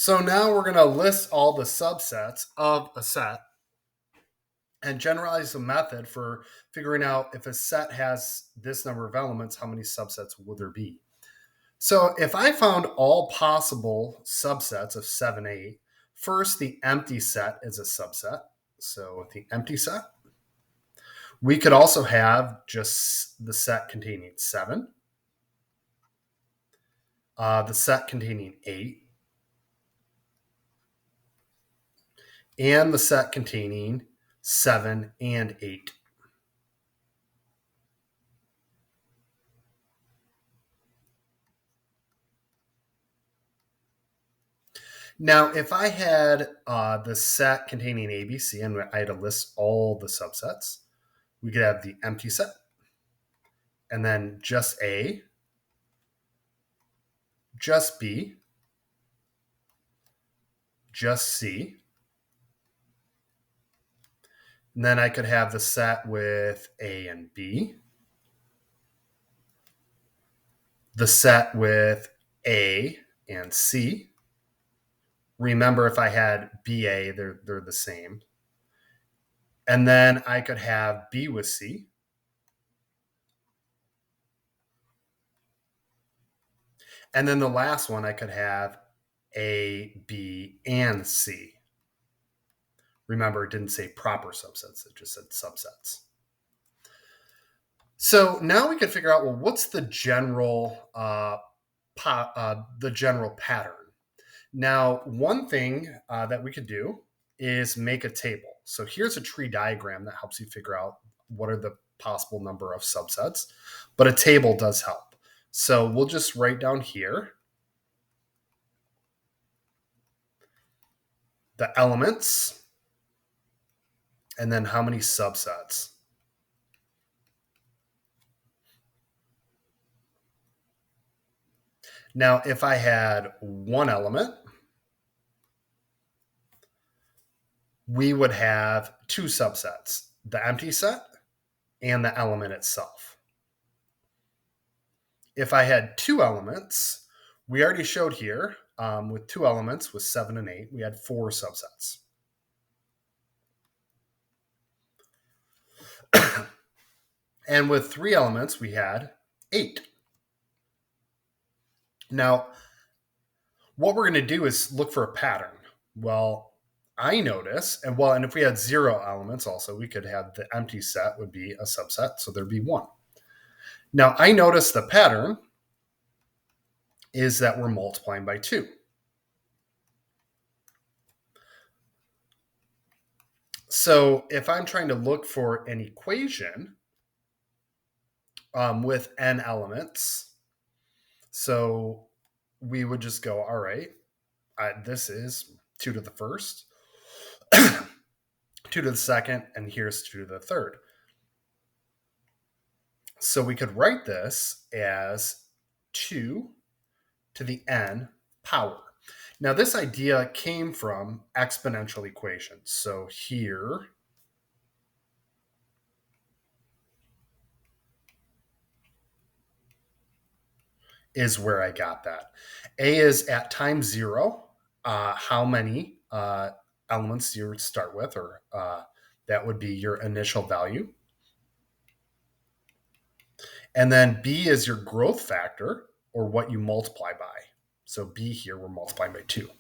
So now we're going to list all the subsets of a set and generalize the method for figuring out if a set has this number of elements, how many subsets will there be? So if I found all possible subsets of 7, 8, first the empty set is a subset. So the empty set. We could also have just the set containing 7, the set containing 8, and the set containing 7 and 8. Now, if I had the set containing ABC and I had to list all the subsets, we could have the empty set and then just A, just B, just C. And then I could have the set with A and B, the set with A and C. Remember, if I had BA, they're the same. And then I could have B with C. And then the last one, I could have A, B, and C. Remember, it didn't say proper subsets. It just said subsets. So now we can figure out, well, what's the general pattern? Now, one thing that we could do is make a table. So here's a tree diagram that helps you figure out what are the possible number of subsets, but a table does help. So we'll just write down here the elements and then how many subsets. Now, if I had one element, we would have two subsets, the empty set and the element itself. If I had two elements, we already showed here with two elements with 7 and 8, we had 4 subsets. And with 3 elements, we had 8. Now, what we're going to do is look for a pattern. Well, I notice, and if we had 0 elements also, we could have the empty set would be a subset, so there'd be 1. Now, I notice the pattern is that we're multiplying by 2. So if I'm trying to look for an equation with n elements, so we would just go, all right, this is 2 to the first, 2 to the second, and here's 2 to the third. So we could write this as 2 to the n power. Now, this idea came from exponential equations. So here is where I got that. A is at time 0, how many elements you start with, or that would be your initial value. And then B is your growth factor, or what you multiply by. So B here, we're multiplying by 2.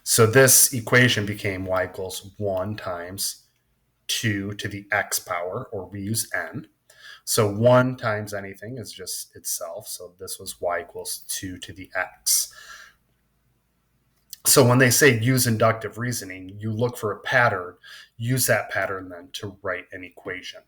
So this equation became y equals 1 times 2 to the x power, or we use n. So 1 times anything is just itself. So this was y equals 2 to the x. So when they say use inductive reasoning, you look for a pattern, use that pattern then to write an equation.